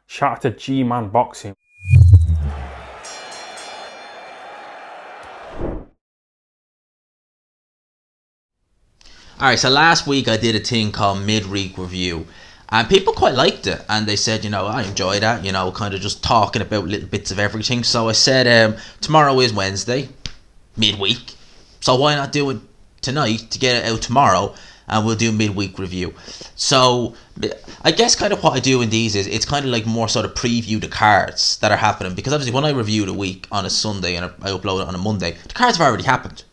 Shout out to G-Man Boxing. Alright, so last week I did a thing called Midweek Review. And people quite liked it. And they said, I enjoy that, kind of just talking about little bits of everything. So I said, tomorrow is Wednesday, midweek. So why not do it tonight to get it out tomorrow? And we'll do midweek review. So I guess kind of what I do in these is it's kind of like more sort of preview the cards that are happening. Because obviously when I review the week on a Sunday and I upload it on a Monday, the cards have already happened.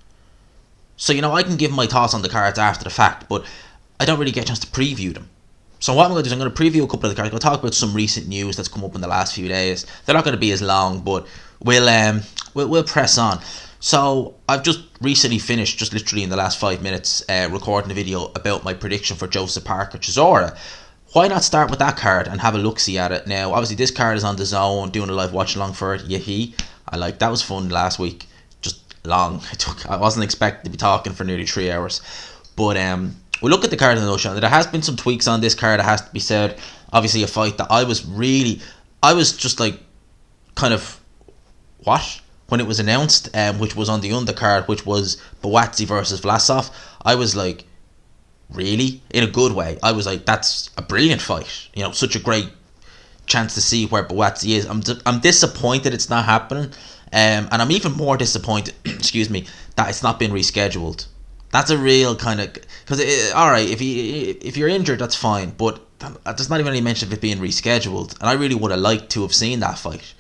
So, I can give my thoughts on the cards after the fact, but I don't really get a chance to preview them. So what I'm going to do is I'm going to preview a couple of the cards. I'm going to talk about some recent news that's come up in the last few days. They're not going to be as long, but we'll press on. So I've just recently finished, just literally in the last 5 minutes, recording a video about my prediction for Joseph Parker Chisora. Why not start with that card and have a look-see at it? Now, obviously this card is on the Zone, doing a live watch-along for it. That was fun last week. Long. I wasn't expecting to be talking for nearly 3 hours. But we'll look at the card in the nutshell. There has been some tweaks on this card, it has to be said. Obviously a fight that I was just like, kind of, what? When it was announced, which was on the undercard, which was Buatsi versus Vlasov. I was like, really? In a good way. I was like, that's a brilliant fight. Such a great chance to see where Buatsi is. I'm disappointed it's not happening. And I'm even more disappointed, that it's not been rescheduled. That's a real kind of, because alright, if you're injured, that's fine, but there's not even any mention of it being rescheduled. And I really would have liked to have seen that fight.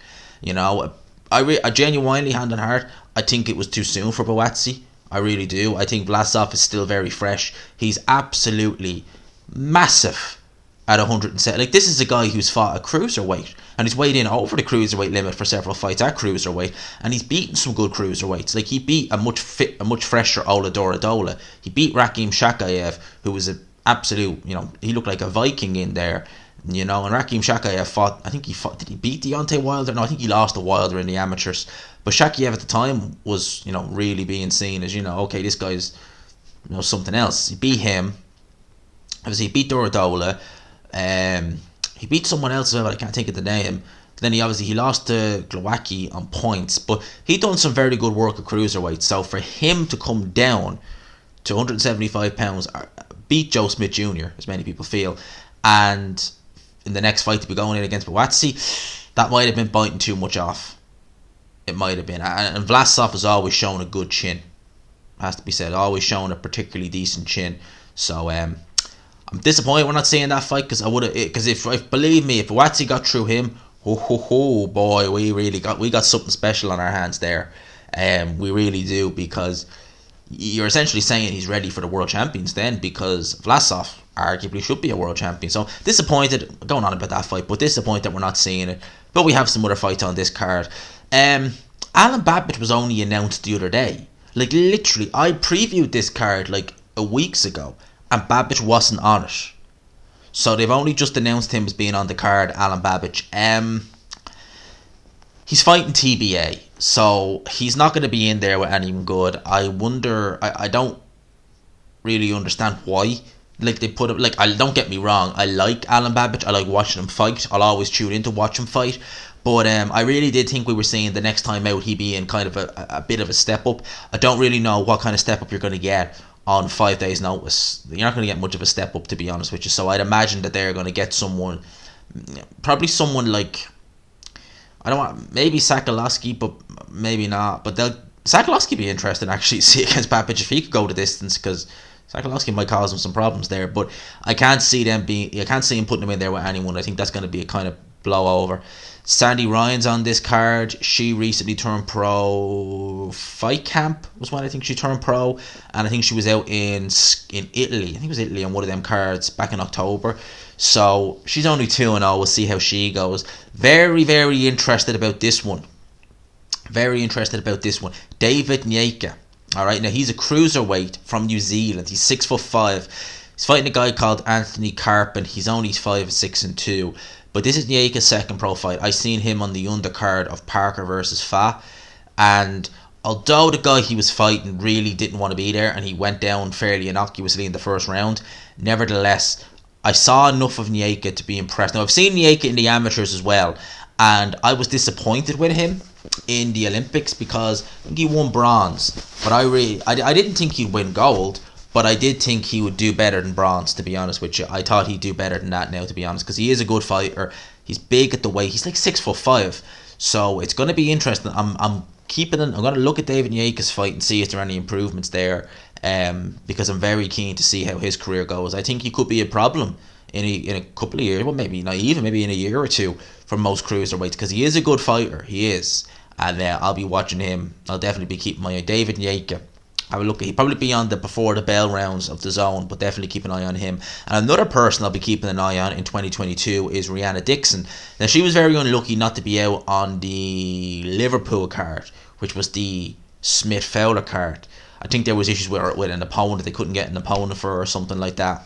I genuinely, hand on heart, I think it was too soon for Buatsi. I really do. I think Vlasov is still very fresh. He's absolutely massive at 107. Like, this is a guy who's fought a cruiserweight, and he's weighed in over the cruiserweight limit for several fights at cruiserweight, and he's beaten some good cruiserweights. Like, he beat a much fresher Ola Dorodola. He beat Rakim Shakayev, who was an absolute, he looked like a Viking in there. And Rakim Shakayev did he beat Deontay Wilder? No, I think he lost to Wilder in the amateurs. But Shakayev at the time was, really being seen as, okay, this guy's, something else. He beat him. Obviously, he beat Dorodola. He beat someone else as well, but I can't think of the name. Then he lost to Glowacki on points, but he done some very good work at cruiserweight. So for him to come down to 175 pounds, beat Joe Smith Jr., as many people feel, and in the next fight to be going in against Buatsi, that might have been biting too much off. It might have been. And Vlasov has always shown a good chin, has to be said. Always shown a particularly decent chin. So I'm disappointed we're not seeing that fight, because believe me, if Buatsi got through him, boy, we got something special on our hands there. We really do, because you're essentially saying he's ready for the world champions then, because Vlasov arguably should be a world champion. So disappointed, going on about that fight, but disappointed that we're not seeing it. But we have some other fights on this card. Alan Babic was only announced the other day. Like, literally, I previewed this card like a weeks ago, and Babic wasn't on it. So they've only just announced him as being on the card, Alan Babic. He's fighting TBA, so he's not going to be in there with anyone good. I wonder, I don't really understand why. Like, they put him, like, don't get me wrong, I like Alan Babic, I like watching him fight, I'll always tune in to watch him fight, but I really did think we were seeing the next time out he'd be in kind of a bit of a step up. I don't really know what kind of step up you're going to get on 5 days notice. You're not going to get much of a step up, to be honest with you, so I'd imagine that they're going to get someone, probably someone like, I don't want, maybe Sakalowski, but maybe not, but Sakalowski be interesting actually to see against Babic if he could go the distance, because Sakalowski might cause him some problems there, but I can't see him putting him in there with anyone. I think that's going to be a kind of blowover. Sandy Ryan's on this card. She recently turned pro. Fight Camp was when I think she turned pro, and I think she was out in Italy. I think it was Italy on one of them cards back in October. So she's only 2-0. We'll see how she goes. Very, very interested about this one. David Nieka. Alright, now he's a cruiserweight from New Zealand. He's 6'5". He's fighting a guy called Anthony Carpin. He's only 5'6" But this is Nieka's second pro fight. I seen him on the undercard of Parker versus Fa. And although the guy he was fighting really didn't want to be there, and he went down fairly innocuously in the first round, nevertheless, I saw enough of Nieka to be impressed. Now, I've seen Nieka in the amateurs as well, and I was disappointed with him in the Olympics because I think he won bronze. But I didn't think he'd win gold, but I did think he would do better than bronze, to be honest with you. I thought he'd do better than that now, to be honest, because he is a good fighter. He's big at the weight. He's like 6'5". So it's going to be interesting. I'm going to look at David Nieka's fight and see if there are any improvements there. Because I'm very keen to see how his career goes. I think he could be a problem in a couple of years. Well, maybe not even. Maybe in a year or two for most cruiserweights, because he is a good fighter. He is, and I'll be watching him. I'll definitely be keeping my eye. David Nieka. I will look. He'd probably be on the before the bell rounds of the zone, but definitely keep an eye on him. And another person I'll be keeping an eye on in 2022 is Rihanna Dixon. Now, she was very unlucky not to be out on the Liverpool card, which was the Smith Fowler card. I think there was issues with an opponent. They couldn't get an opponent for her or something like that.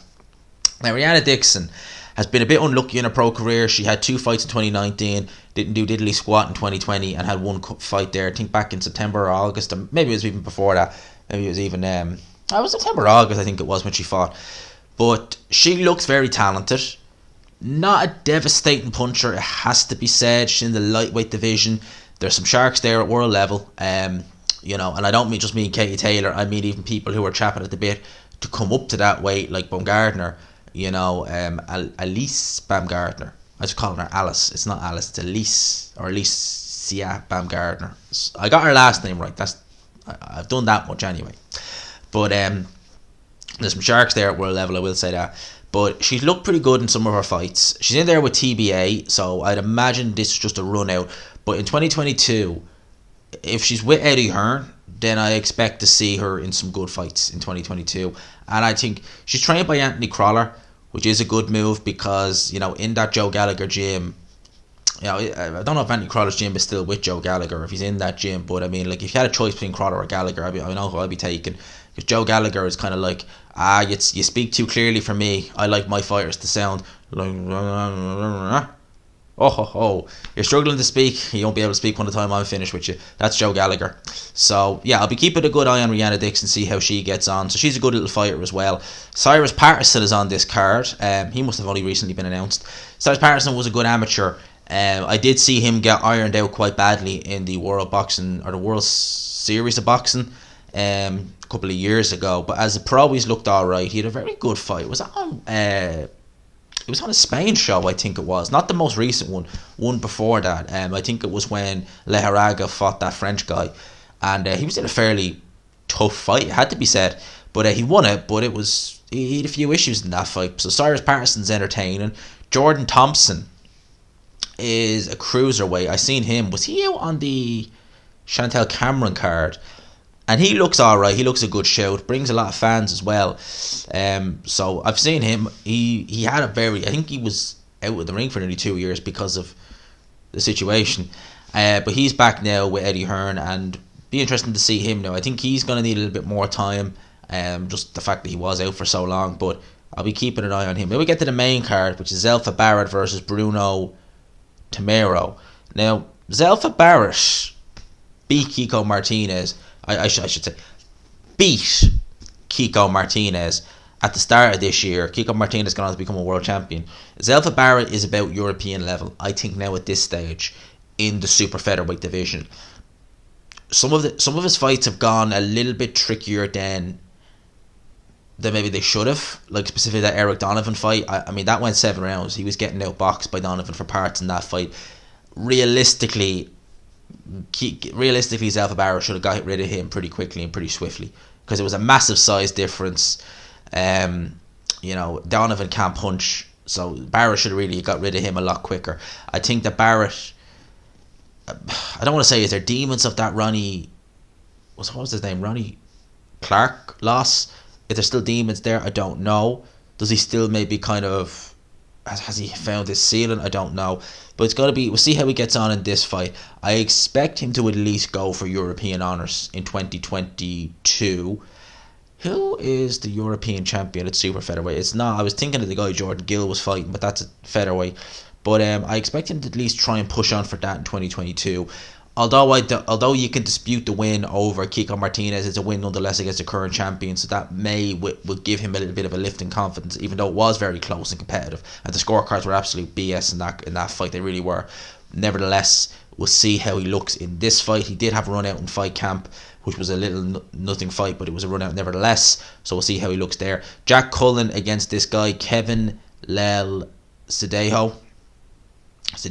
Now, Rihanna Dixon has been a bit unlucky in her pro career. She had 2 fights in 2019, didn't do diddly squat in 2020, and had 1 fight there, I think back in September or August, or maybe it was even before that. Maybe it was even it was September or August, I think it was, when she fought. But she looks very talented. Not a devastating puncher, it has to be said. She's in the lightweight division. There's some sharks there at world level. You know, and I don't mean Katie Taylor. I mean even people who are chapping at the bit to come up to that weight, like Baumgardner. You know, Elise Baumgardner. I just calling her Alice. It's not Alice. It's Elise or Alicia Baumgardner. I got her last name right. I've done that much anyway. But there's some sharks there at world level. I will say that. But she's looked pretty good in some of her fights. She's in there with TBA, so I'd imagine this is just a run out. But in 2022. If she's with Eddie Hearn, then I expect to see her in some good fights in 2022. And I think she's trained by Anthony Crawler, which is a good move because, you know, in that Joe Gallagher gym, you know, I don't know if Anthony Crawler's gym is still with Joe Gallagher, or if he's in that gym, but I mean, like, if you had a choice between Crawler or Gallagher, I know who I'd be taking. Because Joe Gallagher is kind of like, you speak too clearly for me. I like my fighters to sound like... Oh, you're struggling to speak. You won't be able to speak when the time I'm finished with you. That's Joe Gallagher. So, yeah, I'll be keeping a good eye on Rihanna Dixon, see how she gets on. So she's a good little fighter as well. Cyrus Patterson is on this card. He must have only recently been announced. Cyrus Patterson was a good amateur. I did see him get ironed out quite badly in the World Boxing, or the World Series of Boxing, a couple of years ago. But as a pro, he's looked alright. He had a very good fight. It was on a Spain show, I think it was. Not the most recent one before that. I think it was when Leharaga fought that French guy. And he was in a fairly tough fight, it had to be said. But he won it, but he had a few issues in that fight. So Cyrus Patterson's entertaining. Jordan Thompson is a cruiserweight. I seen him. Was he out on the Chantel Cameron card? And he looks alright. He looks a good shout. Brings a lot of fans as well. So I've seen him. He had I think he was out of the ring for nearly 2 years because of the situation. But he's back now with Eddie Hearn, and be interesting to see him now. I think he's going to need a little bit more time. Just the fact that he was out for so long. But I'll be keeping an eye on him. Then we get to the main card, which is Zelfa Barrett versus Bruno Tamero. Now, Zelfa Barrett beat Kiko Martinez. I should say, beat Kiko Martinez at the start of this year. Kiko Martinez gone on to become a world champion. Zelfa Barrett is about European level, I think, now at this stage in the super featherweight division. Some of his fights have gone a little bit trickier than maybe they should have. Like specifically that Eric Donovan fight. I mean, that went 7 rounds. He was getting outboxed by Donovan for parts in that fight. Realistically, Zelfa Barrett should have got rid of him pretty quickly and pretty swiftly, because it was a massive size difference. You know, Donovan can't punch, so Barrett should have really got rid of him a lot quicker. I think that Barrett, I don't want to say is there demons of that Ronnie, what was his name, Ronnie Clark loss. If there's still demons there, I don't know. Does he still maybe kind of, has he found his ceiling? I don't know. But it's got to be, we'll see how he gets on in this fight. I expect him to at least go for European honours in 2022. Who is the European champion at super featherweight? It's not, I was thinking of the guy Jordan Gill was fighting, but that's a featherweight. But I expect him to at least try and push on for that in 2022. although you can dispute the win over Kiko Martinez, it's a win nonetheless against the current champion, so that would give him a little bit of a lift in confidence, even though it was very close and competitive, and the scorecards were absolute BS in that fight. They really were. Nevertheless, we'll see how he looks in this fight. He did have a run out in fight camp, which was a little nothing fight, but it was a run out nevertheless, so we'll see how he looks there. Jack Cullen against this guy Kevin Lel Sidaho,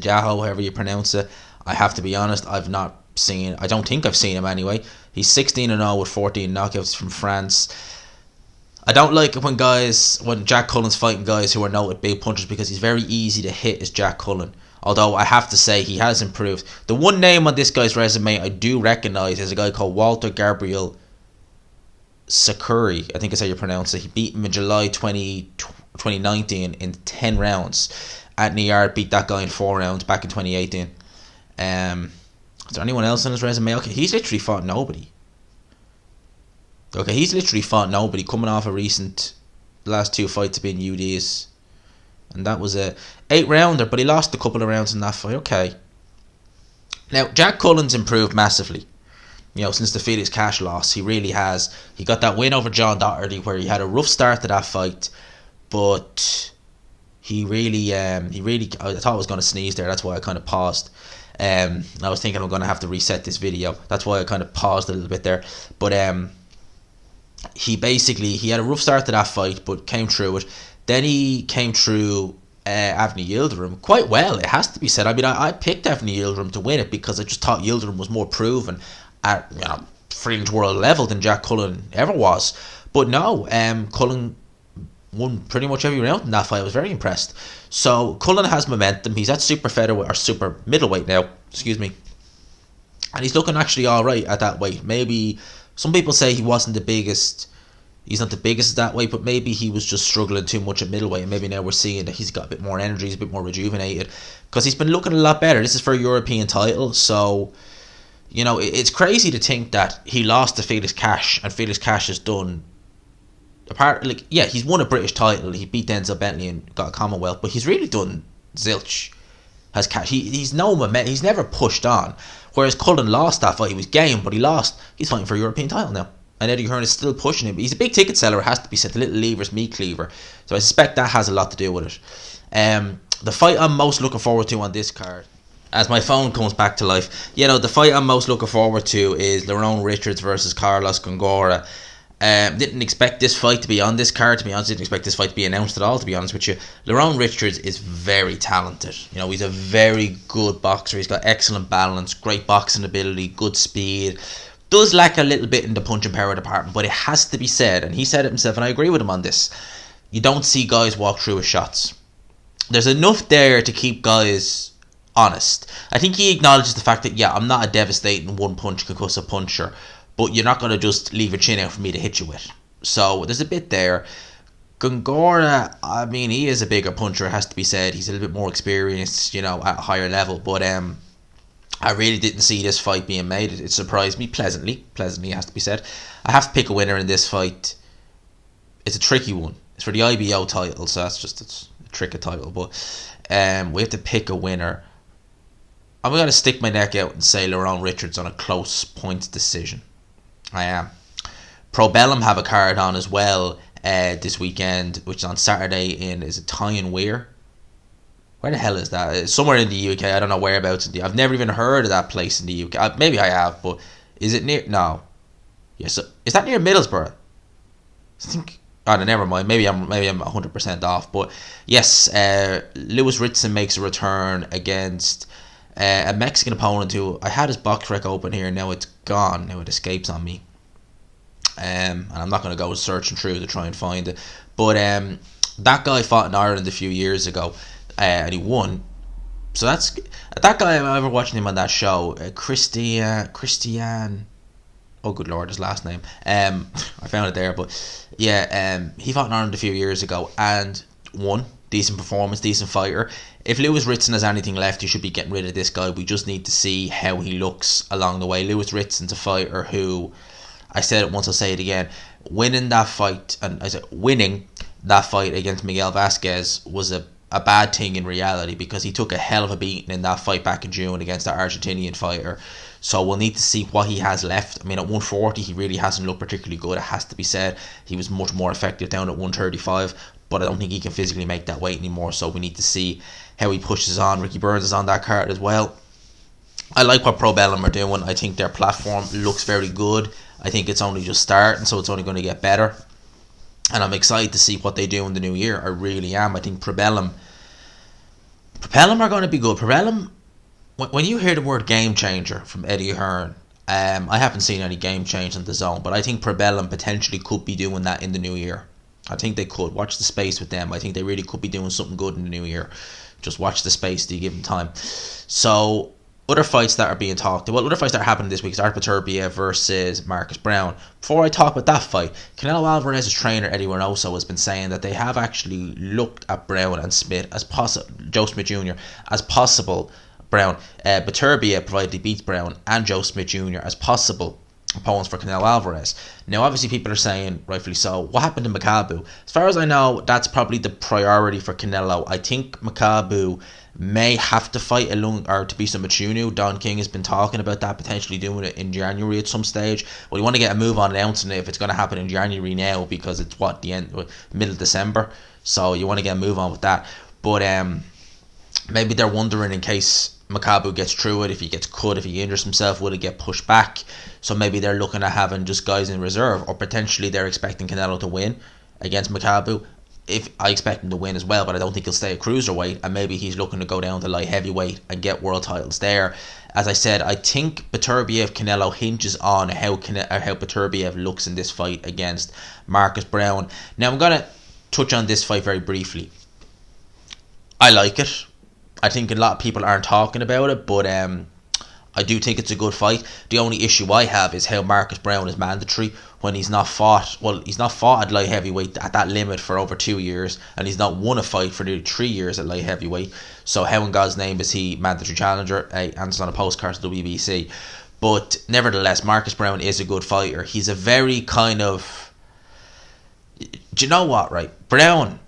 however you pronounce it. I have to be honest, I don't think I've seen him anyway. He's 16-0 with 14 knockouts from France. I don't like it when Jack Cullen's fighting guys who are noted big punchers, because he's very easy to hit as Jack Cullen. Although I have to say he has improved. The one name on this guy's resume I do recognise is a guy called Walter Gabriel Sakuri. I think that's how you pronounce it. He beat him in July 2019 in 10 rounds. Anthony Yard beat that guy in 4 rounds back in 2018. Is there anyone else on his resume? Okay, he's literally fought nobody. Coming off a recent last 2 fights have been UDs. And that was a 8-rounder, but he lost a couple of rounds in that fight. Okay. Now, Jack Cullen's improved massively. Since the Felix Cash loss, he really has. He got that win over John Doherty, where he had a rough start to that fight, but he really, I thought I was going to sneeze there. That's why I kind of paused. I was thinking I'm going to have to reset this video. That's why I kind of paused a little bit there. But he had a rough start to that fight, but came through it. Then he came through Avni Yildirim quite well, it has to be said. I mean, I picked Avni Yildirim to win it because I just thought Yildirim was more proven at fringe world level than Jack Cullen ever was. But no, Cullen won pretty much every round in that fight. I was very impressed. So Cullen has momentum. He's at super featherweight or super middleweight now. Excuse me, and he's looking actually all right at that weight. Maybe some people say he wasn't the biggest. He's not the biggest at that weight, but maybe he was just struggling too much at middleweight, and maybe now we're seeing that he's got a bit more energy, he's a bit more rejuvenated, because he's been looking a lot better. This is for a European title, so it's crazy to think that he lost to Felix Cash, and Felix Cash has done he's won a British title, he beat Denzel Bentley and got a Commonwealth, but he's really done zilch. Has Cash, he's never pushed on, whereas Cullen lost that fight. He was game, but he lost. He's fighting for a European title now. And Eddie Hearn is still pushing him. He's a big ticket seller, it has to be said. The little lever's meat cleaver. So I suspect that has a lot to do with it. The fight I'm most looking forward to on this card, as my phone comes back to life, the fight I'm most looking forward to is Lyron Richards versus Carlos Gongora. Didn't expect this fight to be on this card, to be honest. Didn't expect this fight to be announced at all, to be honest with you. Lyron Richards is very talented. He's a very good boxer. He's got excellent balance, great boxing ability, good speed. Does lack a little bit in the punching power department, but it has to be said, and he said it himself, and I agree with him on this. You don't see guys walk through his shots. There's enough there to keep guys honest. I think he acknowledges the fact that, I'm not a devastating one-punch concussive puncher, but you're not going to just leave your chin out for me to hit you with. So there's a bit there. Gongora, I mean, he is a bigger puncher, it has to be said. He's a little bit more experienced, at a higher level, but I really didn't see this fight being made. It surprised me pleasantly, it has to be said. I have to pick a winner in this fight. It's a tricky one. It's for the IBO title, so it's a tricky title, but we have to pick a winner. I'm going to stick my neck out and say Lyron Richards on a close points decision. I am. Pro Bellum have a card on as well this weekend, which is on Saturday is it Tyron Weir? Where the hell is that? It's somewhere in the UK. I don't know whereabouts. I've never even heard of that place in the UK. Maybe I have, but is it near? No. Yes. Yeah, so is that near Middlesbrough? I think. Oh, no, never mind. Maybe I'm 100% off. But yes, Lewis Ritson makes a return against a Mexican opponent who I had his box rec open here. Now it's gone. Now it escapes on me. And I'm not going to go searching through to try and find it. But that guy fought in Ireland a few years ago. And he won. So that's that guy. I remember watching him on that show, Christian. Oh, good lord, his last name. I found it there, but yeah, he fought in Ireland a few years ago and won. Decent performance, decent fighter. If Lewis Ritson has anything left, you should be getting rid of this guy. We just need to see how he looks along the way. Lewis Ritson's a fighter who, I said it once, I'll say it again. Winning that fight against Miguel Vasquez was a a bad thing in reality, because he took a hell of a beating in that fight back in June against that Argentinian fighter. So we'll need to see what he has left. I mean, at 140, he really hasn't looked particularly good, it has to be said. He was much more effective down at 135, but I don't think he can physically make that weight anymore, so we need to see how he pushes on. Ricky Burns is on that card as well. I like what Probellum are doing. I think their platform looks very good. I think it's only just starting, so it's only going to get better. And I'm excited to see what they do in the new year. I really am. I think Probellum are going to be good. Probellum, when you hear the word game changer from Eddie Hearn, I haven't seen any game change in the zone, but I think Probellum potentially could be doing that in the new year. I think they could. Watch the space with them. I think they really could be doing something good in the new year. Just watch the space. Do you give them time? So, other fights that are being talked about. Other fights that are happening this week is Beterbeiv versus Marcus Brown. Before I talk about that fight, Canelo Alvarez's trainer Eddie Reynoso has been saying that they have actually looked at Brown and Smith as possible, Joe Smith Jr. as possible Brown. Beterbeiv, provided he beats Brown, and Joe Smith Jr. as possible opponents for Canelo Alvarez. Now, obviously, people are saying, rightfully so, what happened to Makabu? As far as I know, that's probably the priority for Canelo. I think Makabu may have to fight Thabisa Machunu. Don King has been talking about that, potentially doing it in January at some stage. Well, you want to get a move on announcing it if it's going to happen in January now, because it's middle of December, so you want to get a move on with that. But maybe they're wondering, in case Makabu gets through it, if he gets cut, if he injures himself, will it get pushed back? So maybe they're looking at having just guys in reserve, or potentially they're expecting Canelo to win against Makabu. If I expect him to win as well, but I don't think he'll stay at cruiserweight, and maybe he's looking to go down to light heavyweight and get world titles there. As I said, I think Beterbiev Canelo hinges on how Beterbiev looks in this fight against Marcus Brown. Now, I'm going to touch on this fight very briefly. I like it. I think a lot of people aren't talking about it, but I do think it's a good fight. The only issue I have is how Marcus Brown is mandatory when he's not fought. Well, he's not fought at light heavyweight at that limit for over 2 years, and he's not won a fight for nearly 3 years at light heavyweight. So how in God's name is he mandatory challenger? Answers on a postcard to the WBC. But nevertheless, Marcus Brown is a good fighter. He's a very kind of... Do you know what, right? Brown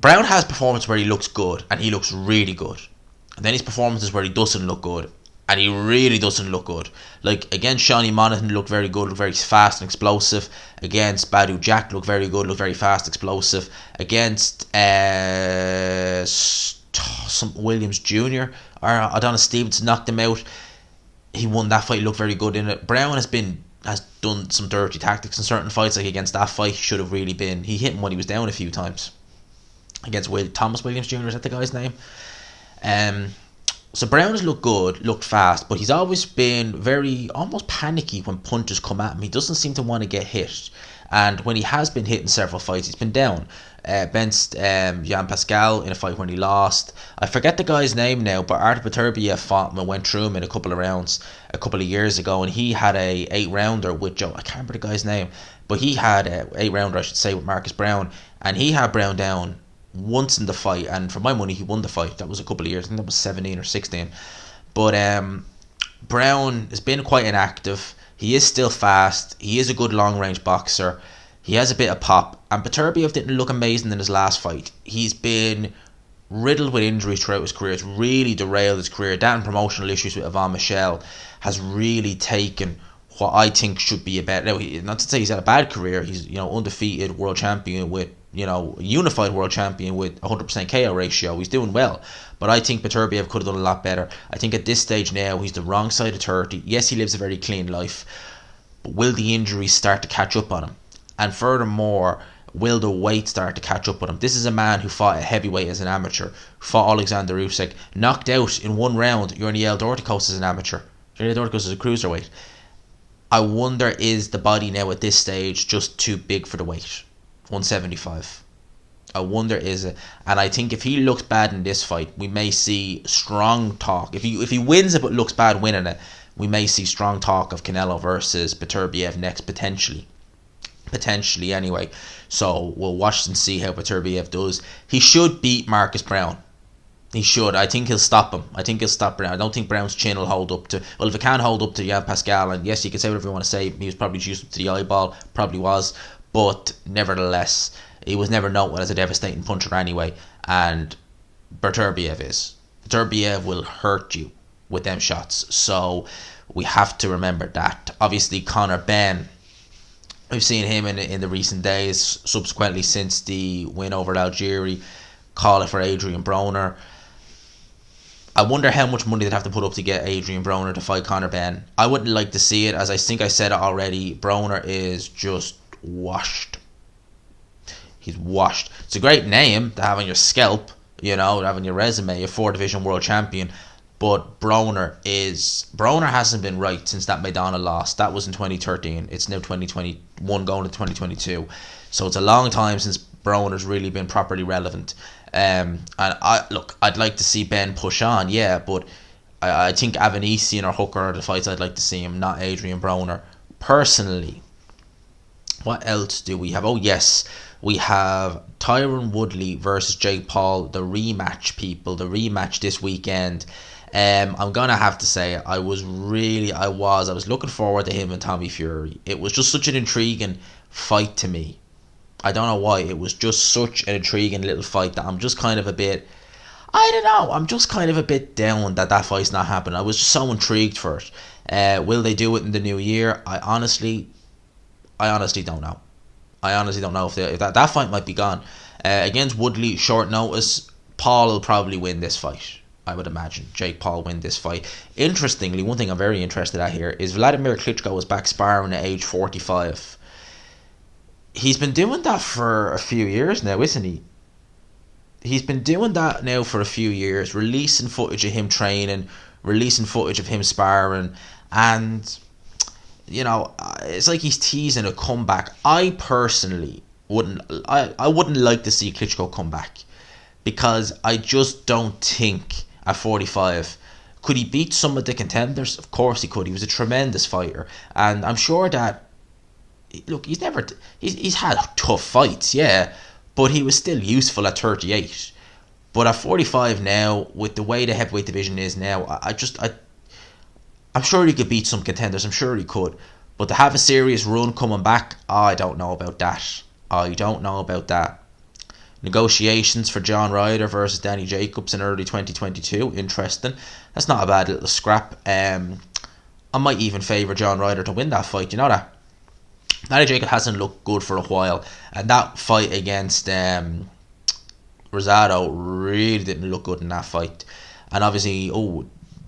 has performances where he looks good, and he looks really good. And then his performances where he doesn't look good, and he really doesn't look good. Like, against Shawnee Monaghan, looked very good, looked very fast and explosive. Against Badu Jack, looked very good, looked very fast, explosive. Against Williams Jr., or Adonis Stevenson knocked him out. He won that fight, looked very good in it. Brown has done some dirty tactics in certain fights, like against that fight, should have really been... He hit him when he was down a few times. Against Thomas Williams Jr., is that the guy's name? So Brown has looked good, looked fast, but he's always been very, almost panicky when punches come at him. He doesn't seem to want to get hit. And when he has been hit in several fights, he's been down. Benched Jean Pascal in a fight when he lost. I forget the guy's name now, but Artur Beterbiev fought him and went through him in a couple of rounds a couple of years ago, and he had a 8-rounder with Joe. I can't remember the guy's name, but he had a 8-rounder, I should say, with Marcus Brown, and he had Brown down once in the fight, and for my money he won the fight. That was a couple of years, I think that was 17 or 16. But Brown has been quite inactive. He is still fast, he is a good long range boxer, he has a bit of pop, and Beterbiev didn't look amazing in his last fight. He's been riddled with injuries throughout his career. It's really derailed his career. That and promotional issues with Yvonne Michelle has really taken what I think should be a better... Now, not to say he's had a bad career. He's, undefeated world champion with, unified world champion with 100% KO ratio. He's doing well. But I think Beterbiev could have done a lot better. I think at this stage now, he's the wrong side of 30. Yes, he lives a very clean life. But will the injuries start to catch up on him? And furthermore, will the weight start to catch up with him? This is a man who fought at heavyweight as an amateur, fought Alexander Usyk, knocked out in one round Yurniel Dorticos as an amateur. Yurniel Dorticos is a cruiserweight. I wonder, is the body now at this stage just too big for the weight? 175. I wonder, is it? And I think if he looks bad in this fight, we may see strong talk. If he wins it but looks bad winning it, we may see strong talk of Canelo versus Beterbiev next, potentially anyway. So we'll watch and see how Beterbiev does. He should beat Marcus Brown. He should. I think he'll stop him. I think he'll stop Brown. I don't think Brown's chin will hold up to... Well, if it can't hold up to Jean Pascal, and yes, you can say whatever you want to say, he was probably juiced up to the eyeball, probably was, but nevertheless, he was never known as a devastating puncher anyway, and Beterbeiv is. Beterbeiv will hurt you with them shots, so we have to remember that. Obviously, Benn, we've seen him in the recent days, subsequently since the win over Algieri, call it for Adrian Broner. I wonder how much money they'd have to put up to get Adrian Broner to fight Benn. I wouldn't like to see it, as I think I said it already. Broner is just washed. He's washed. It's a great name to have on your scalp, to have on your resume, a 4-division world champion. But Broner hasn't been right since that Maidana loss. That was in 2013. It's now 2021 going to 2022. So it's a long time since Broner's really been properly relevant. And I'd like to see Benn push on, yeah, but I think Avanesian or Hooker are the fights I'd like to see him, not Adrian Broner. Personally, what else do we have? Oh, yes, we have Tyron Woodley versus Jake Paul, the rematch, people. The rematch this weekend. I'm going to have to say, I was looking forward to him and Tommy Fury. It was just such an intriguing fight to me. I don't know why. It was just such an intriguing little fight that I'm just kind of a bit, I'm just kind of a bit down that fight's not happening. I was just so intrigued for it. Will they do it in the new year? I honestly don't know. I honestly don't know if that fight might be gone. Against Woodley, short notice, Paul will probably win this fight. I would imagine Jake Paul win this fight. Interestingly, one thing I'm very interested at here is Vladimir Klitschko is back sparring at age 45. He's been doing that for a few years now, isn't he? He's been doing that now for a few years, releasing footage of him training, releasing footage of him sparring, and it's like he's teasing a comeback. I personally wouldn't like to see Klitschko come back, because I just don't think at 45 could he beat some of the contenders. Of course he could. He was a tremendous fighter, and I'm sure that, look, he's had tough fights, yeah, but he was still useful at 38. But at 45 now, with the way the heavyweight division is now, I'm sure he could beat some contenders. I'm sure he could. But to have a serious run coming back, I don't know about that. Negotiations for John Ryder versus Danny Jacobs in early 2022. Interesting. That's not a bad little scrap. I might even favour John Ryder to win that fight. You know that? Danny Jacobs hasn't looked good for a while, and that fight against Rosado really didn't look good in that fight. And obviously,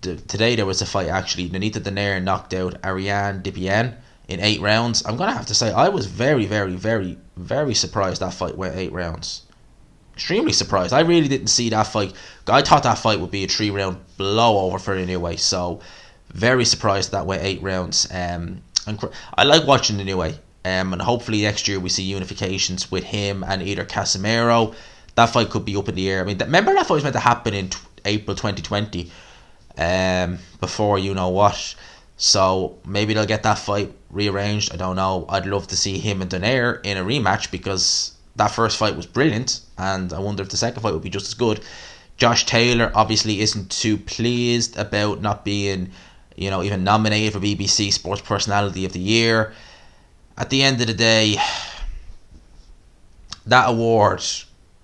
today there was a fight actually. Nonita Donaire knocked out Ariane Dipien in 8 rounds. I'm going to have to say, I was very, very, very, very surprised that fight went 8 rounds. Extremely surprised. I really didn't see that fight. I thought that fight would be a 3-round blowover for the Inoue. So, very surprised that went 8 rounds. And I like watching the Inoue. And hopefully next year we see unifications with him and either Casemiro. That fight could be up in the air. I mean, remember that fight was meant to happen in April 2020. Before you know what. So maybe they'll get that fight rearranged. I don't know. I'd love to see him and Donaire in a rematch, because that first fight was brilliant, and I wonder if the second fight would be just as good. Josh Taylor obviously isn't too pleased about not being, even nominated for BBC Sports Personality of the Year. At the end of the day, that award,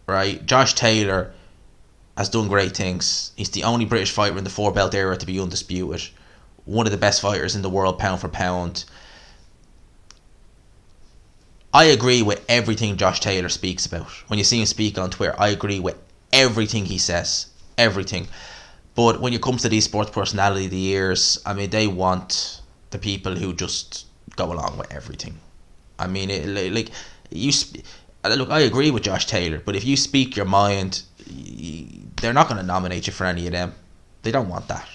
right? Josh Taylor has done great things. He's the only British fighter in the 4-belt era to be undisputed. One of the best fighters in the world, pound for pound. I agree with everything Josh Taylor speaks about. When you see him speak on Twitter, I agree with everything he says. Everything. But when it comes to these sports personality of the years, I mean, they want the people who just go along with everything. I mean, look, I agree with Josh Taylor, but if you speak your mind, they're not going to nominate you for any of them. They don't want that.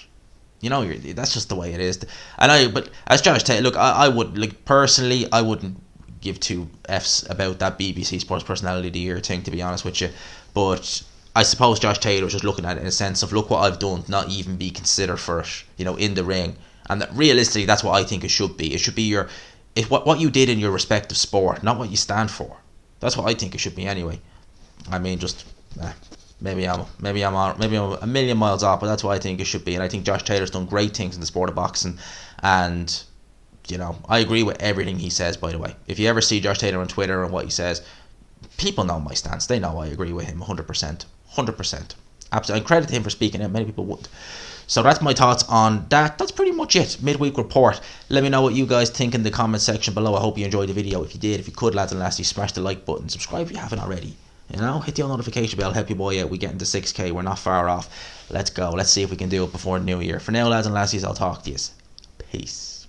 That's just the way it is. But as Josh Taylor, look, I would, personally, I wouldn't give 2 Fs about that BBC Sports Personality of the Year thing, to be honest with you. But I suppose Josh Taylor was just looking at it in a sense of, look what I've done, not even be considered for it, in the ring. And that, realistically, that's what I think it should be. It should be what you did in your respective sport, not what you stand for. That's what I think it should be anyway. I mean, just maybe I'm a million miles off, but that's what I think it should be. And I think Josh Taylor's done great things in the sport of boxing, and you know, I agree with everything he says, by the way. If you ever see Josh Taylor on Twitter and what he says, people know my stance. They know I agree with him 100%. 100%. Absolutely. I credit him for speaking out. Many people wouldn't. So that's my thoughts on that. That's pretty much it. Midweek report. Let me know what you guys think in the comment section below. I hope you enjoyed the video. If you did, if you could, lads and lassies, smash the like button. Subscribe if you haven't already. You know, hit the notification bell. Help your boy out. We get into 6k. We're not far off. Let's go. Let's see if we can do it before New Year. For now, lads and lassies, I'll talk to you. Peace.